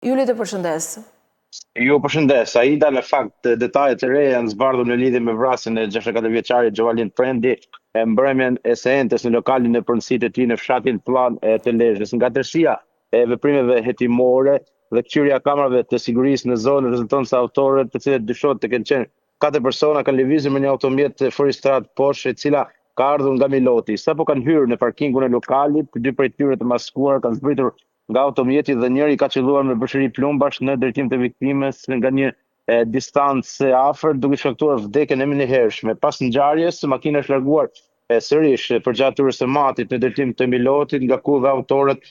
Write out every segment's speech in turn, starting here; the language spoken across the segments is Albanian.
Juli, të përshëndes. Ju përshëndes. Aida në fakt detajet e reja janë zbardhur në lidhje me vrasjen e 64 vjeçarit Gjovalin Prendi, mbrëmjen e së entes në lokalin e pronësitë të tij në fshatin Plan të Lezhës. Nga tërësia e veprimeve hetimore dhe kthyrja e kamerave të sigurisë në zonë rezulton se autorët, të cilët dyshohet të kenë qenë 4 persona, kanë lëvizur me një automjet Forestrat Porsche, e cila ka ardhur nga Miloti. Sapo kanë hyrë në parkingun e lokalit, dy prej tyre të maskuar kanë zbritur nga automjeti dhe njëri ka qelluar me bëshëri plumbash në drejtim të viktimës nga një distancë afër, duke shkaktuar vdekjen e menjëhershme. Pas ngjarjes, makina është larguar sërish përgjatë orës së matit në drejtim të Milotit, nga ku dhe autorët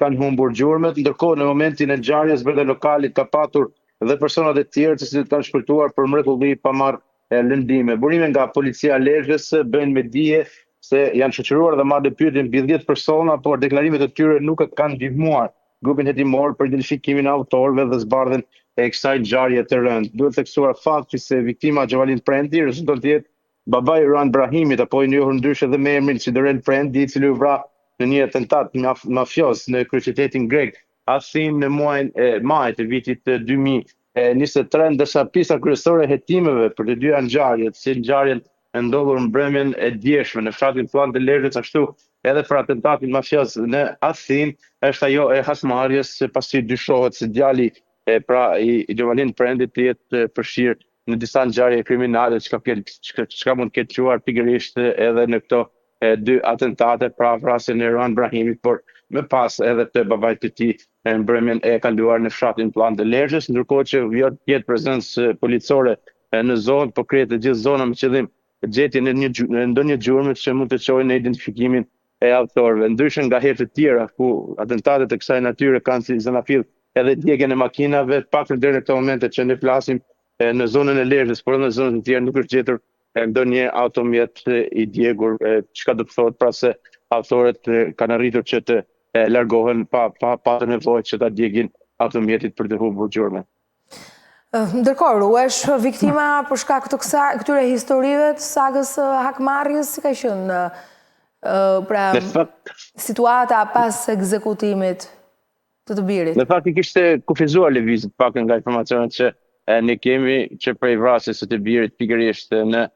kanë humbur gjurmët. Ndërkohë, në momentin e ngjarjes, brenda lokalit ka patur dhe personat e tjerë të cilët kanë shpërtuar për mrekulli pa marrë lëndime. Burime nga policia e Lezhës bëjnë me dije se janë shoqëruar dhe marrë pyetje mbi 10 persona, por deklarimet e tyre nuk kanë ndihmuar grupin hetimor për identifikimin e autorëve dhe zbardhjen e kësaj ngjarje të rëndë. Duhet theksuar fakti se viktima Gjovalin Prendi rezulton të jetë babai i Ruan Brahimit, apo i njohur ndryshe dhe me emrin Sidorel Prendi, i cili u vra në një atentat mafioz në kryeqytetin grek Athin në muajin e majit të vitit 2023, ndërsa pjesa kryesore e hetimeve për të dyja ngjarjet, si ngjarjen e ndodhur mbrëmjen e djeshme në fshatin Plan të Lezhës, ashtu edhe për atentatin mafioz në Athin, është ajo e hasmarrjes, pasi dyshohet se djali i Gjovalin Prendit të jetë përfshirë në disa ngjarje kriminale çka mund të ketë quar pikërisht edhe në këto dy atentate, pra vrasjen e Ruan Brahimit, por më pas edhe të babait të tij në mbrëmjen e kaluar në fshatin Plan të Lezhës, ndërkohë që vjen të jetë prezencë policore në zonë, po krihet të gjithë zona me qëllim gjetjen e ndonjë gjurmë që mund të çojë në identifikimin e autorëve. Ndryshe nga herë të tjera ku atentatet e kësaj natyre kanë si zanafill edhe djegjen e makinave, paktën deri në këtë moment që ne flasim në zonën e Lezhës, por në zonën e tjera nuk është gjetur ndonjë automjet i djegur, çka do të thotë pra se autorët kanë arritur që të largohen pa patur nevojë që ta djegin automjetit për të humbur gjurmën. Ndërkohë, ruesh viktima për shkak të këtyre historive të sagës hakmarrjes, si ka qenë pra situata pas ekzekutimit të birit? Në fakt i kishte kufizuar lëvizjet, pak nga informacionet që ne kemi, që prej vrasjes së të birit pikërisht në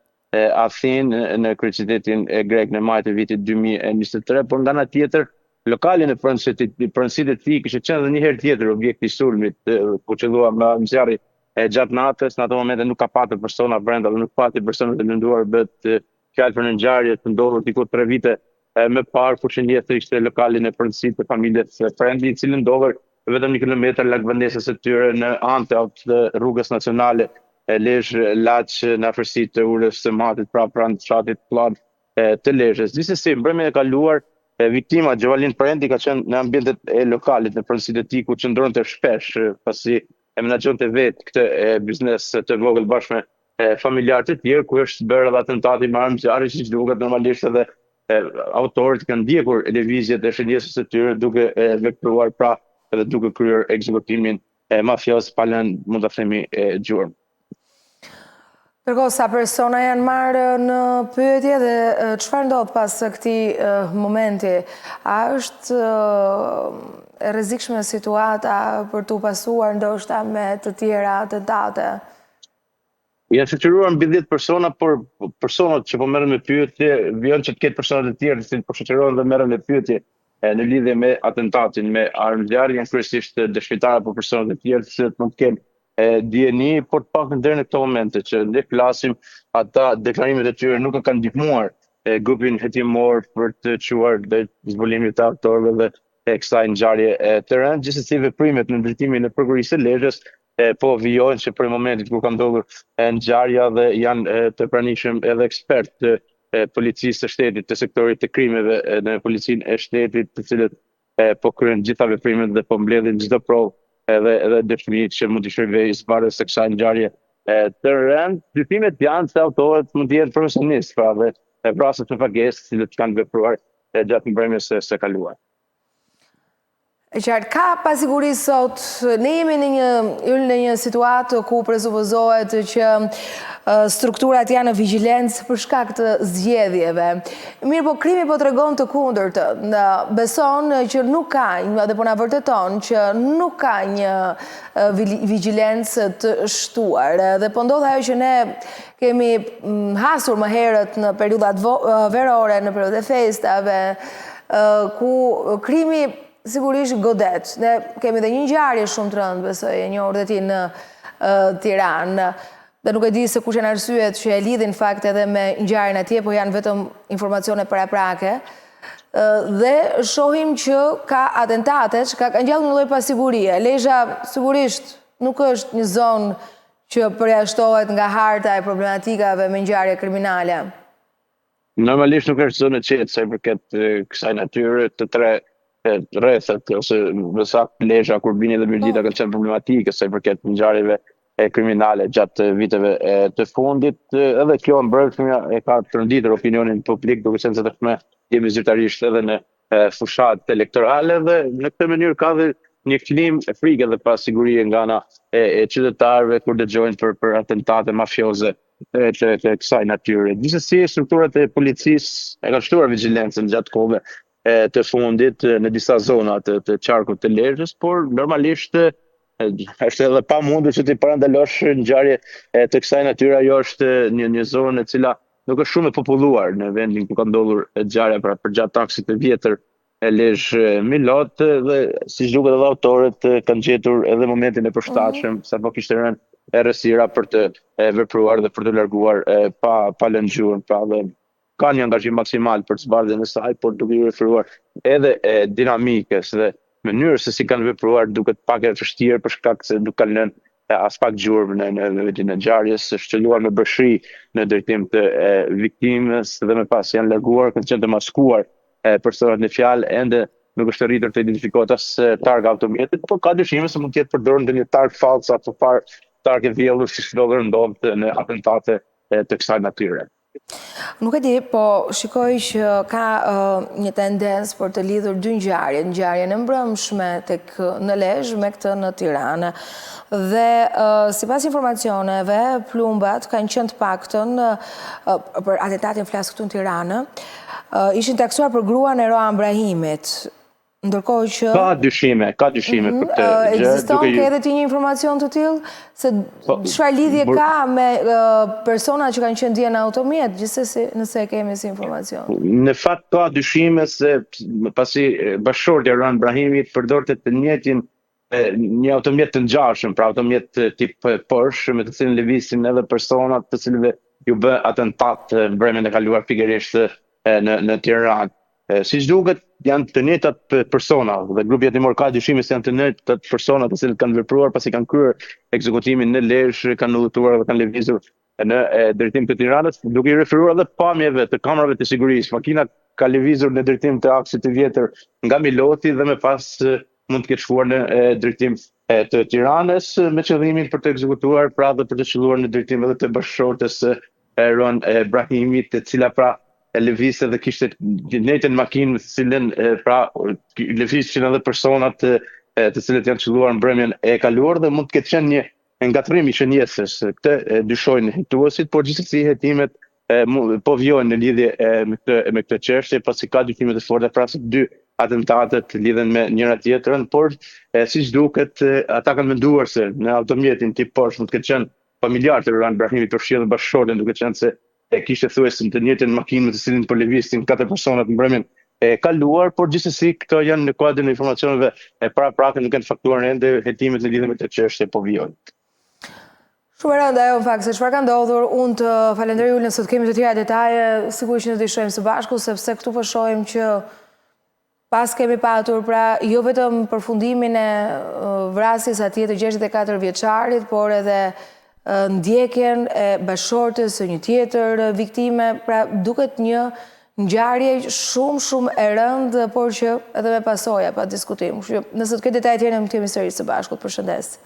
Athin, në kryeqytetin grek në maj të vitit 2023, por nga ana tjetër lokalin e pronësitë të tij kishte qenë edhe një herë tjetër objekti i sulmit, ku qellua me zjarri gjatë natës. Në ato momente nuk ka patur persona brenda dhe nuk pati persona të lënduar, bëhet fjalë për një ngjarje të ndodhur diku 3 vite më parë, ku shënjeste ishte lokalin e pronësitë të familjes Prendi, i cili ndodhur vetëm 1 kilometër larg vendesës së tyre në anë të rrugës nacionale Lezhë-Laç, në afërsi të urës së matit, pra pranë fshatit Plan të Lezhës. Gjithsesi, mbrëmjen e kaluar, viktima Gjovalin Prendi ka qenë në ambientet e lokalit, në pronësitë e tij, ku qëndronte shpesh, pasi e menaxhonte vetë këtë biznes të vogël bashkë me familjarë të tjerë, ku është bërë edhe atentati me armë zjarri, siç duket normalisht edhe autorët kanë ndjekur lëvizjet e shëndetësisë së tyre duke vepruar, pra edhe duke kryer ekzekutimin mafioz pa lënë, mund ta themi, gjurmë. Ndërkohë, sa persona janë marrë në pyetje dhe çfarë ndodh pas këtij momenti? A është e rrezikshme situata për t'u pasuar ndoshta me të tjera atentate? Janë shoqëruar mbi 10 persona, por personat që po merren me pyetje vjen që të ketë persona të tjerë që po shoqërohen dhe merren me pyetje në lidhje me atentatin me armë zjarri, janë kryesisht dëshmitarë apo persona të tjerë që mund të kenë dieni, por të paktën deri në këto momente që ne flasim, ata deklarimet e tyre nuk kanë ndihmuar grupin hetimor për të quar dhe zbulimit të autorëve dhe kësaj ngjarje të rëndë. Gjithsesi, veprimet në drejtimin e prokurisë së Lezhës po vijojnë që për momentin kur ka ndodhur ngjarja dhe janë të pranishëm edhe ekspertë të policisë së shtetit, të sektorit të krimeve në policinë e shtetit, të cilët po kryejnë gjitha veprimet dhe po mbledhin çdo provë edhe dëshmi që mund të shërbejë zbardhjes së kësaj ngjarje të rëndë. Dytimet janë se autorët mund të jenë profesionistë, pra dhe vrasës me pagesë, të cilët kanë vepruar gjatë mbrëmjes së kaluar. E qartë, ka pasiguri sot, ne jemi në një situatë ku presupozohet që strukturat janë në vigjilencë për shkak të zgjedhjeve. Mirë, po krimi po tregon të kundërtë. Beson që nuk ka, dhe po na vërteton që nuk ka një vigjilencë të shtuar. Dhe po ndodh ajo që ne kemi hasur më herët në periudat verore, në periudat e festave, ku krimi sigurisht godet. Ne kemi dhe një ngjarje shumë të rëndë, besoj, e njohur dhe ti në Tiranë. Dhe nuk e di se kush janë arsyet që e lidhin fakt edhe me ngjarjen atje, po janë vetëm informacione paraprake. Dhe shohim që ka atentate, që ka ngjallur një lloj pasigurie. Lezhë sigurisht nuk është një zonë që përjashtohet nga harta e problematikave me ngjarje kriminale. Normalisht nuk është zonë e qetë, sa i përket kësaj natyre të tre rrethet, ose më saktë Lezhë, Kurbini dhe Mirdita kanë qenë problematike sa i përket ngjarjeve kriminale gjatë viteve të fundit. Edhe kjo mbrojtësia e ka tërnditur opinionin publik, duke qenë se tashmë jemi zyrtarisht edhe në fushat elektorale, dhe në këtë mënyrë ka dhe një klim frike dhe pasigurie nga ana e qytetarëve kur dëgjojnë për atentate mafioze të kësaj natyre. Gjithsesi, strukturat e policisë e kanë shtuar vigjilencën gjatë kohëve të fundit në disa zona të qarkut të Lezhës, por normalisht është edhe pa mundur që ti parandalosh ngjarje të kësaj natyre. Ajo është një zonë e cila nuk është shumë e populluar në vendin ku ka ndodhur ngjarja për gjatë aksit të vjetër e Lezhë-Milot, dhe siç duket edhe autorët kanë gjetur edhe momentin e përshtatshëm sapo kishte rënë errësira për të vepruar dhe për të larguar pa lënë gjuhën, pra dhe ka një angazhim maksimal për të zbardhjen e saj, por duke i referuar edhe dinamikës dhe mënyrës se si kanë vepruar, duket pak e vështirë për shkak se nuk kanë lënë as pak gjurmë në vendin e ngjarjes, është qelluar me bërshri në drejtim të viktimës dhe më pas janë larguar, kanë qenë të maskuar personat në fjalë, ende nuk është arritur të identifikohet as targa automjetit, por ka dyshime se mund të jetë përdorur ndonjë targ fals apo targ e vjellur, siç ndodhte në atentate të kësaj natyre. Nuk e di, po shikoj që ka një tendencë për të lidhur dy ngjarje, ngjarjen e mbrëmshme tek në Lezhë me këtë në Tiranë. Dhe sipas informacioneve, plumbat kanë qenë të paktën për atentatin flas këtu në Tiranë, ishin taksuar për gruan e Roan Brahimit. Ndërkohë që ka dyshime për këtë gjë. Ekziston ke edhe ti një informacion të tillë se çfarë lidhje ka me persona që kanë qenë dje në automjet, gjithsesi nëse kemi si informacion. Në fakt ka dyshime se pasi bashkëshortja Roan Brahimit përdorte të njëjtin një automjet të ngjashëm, pra automjet tip Porsche, me të cilin lëvizin edhe personat të cilëve ju bë atentat mbrëmjen e kaluar pikërisht në Tiranë. Siç duket, janë të njëjtat persona dhe grupi hetimor ka dyshime se janë të njëjtat persona të cilët kanë vepruar pasi kanë kryer ekzekutimin në Lezhë, kanë udhëtuar dhe kanë lëvizur në drejtim të Tiranës, duke i referuar edhe pamjeve të kamerave të sigurisë. Makina ka lëvizur në drejtim të aksit të vjetër nga Miloti dhe më pas mund të ketë shkuar në drejtim të Tiranës me qëllimin për të ekzekutuar, pra dhe për të qelluar në drejtim edhe të bashkëshortes Roan Brahimit, e cila pra lëvizte dhe kishte në njëjtën makinë me të cilën pra lëvizshin edhe personat të cilët janë qelluar mbrëmjen e kaluar, dhe mund të ketë qenë një ngatrim i shënjetës. Këtë dyshojnë hetuesit, por gjithsesi hetimet po vijojnë në lidhje me këtë çështje, pasi ka dysime të forta pra se dy atentatet lidhen me njëra tjetrën, por siç duket ata kanë menduar se në automjetin tip Porsche mund të ketë qenë familjar të Roan Brahimit, përfshirë dhe bashkëshorten, duke qenë se kishte thuajse të njëjtën makinë me të cilin po lëviznin 4 personat mbrëmjen e kaluar, por gjithsesi këto janë në kuadrin e informacioneve paraprake, nuk kanë faktuar ende hetimet në lidhje me këtë çështje po vijojnë. Shumë e rëndë ajo në fakt se çfarë ka ndodhur. Unë të falenderoj Ulën se të kemi të tjera detaje, sigurisht që do t'i shohim së bashku, sepse këtu po shohim që pas kemi patur pra jo vetëm përfundimin e vrasjes atje të 64 vjeçarit, por edhe ndjekjen e bashkëshortes së një tjetër viktime, pra duket një ngjarje shumë e rëndë, por që edhe me pasoja pa diskutim. Nëse të ketë detaje tjerë, ne mund të kemi sërish së bashku. Përshëndes.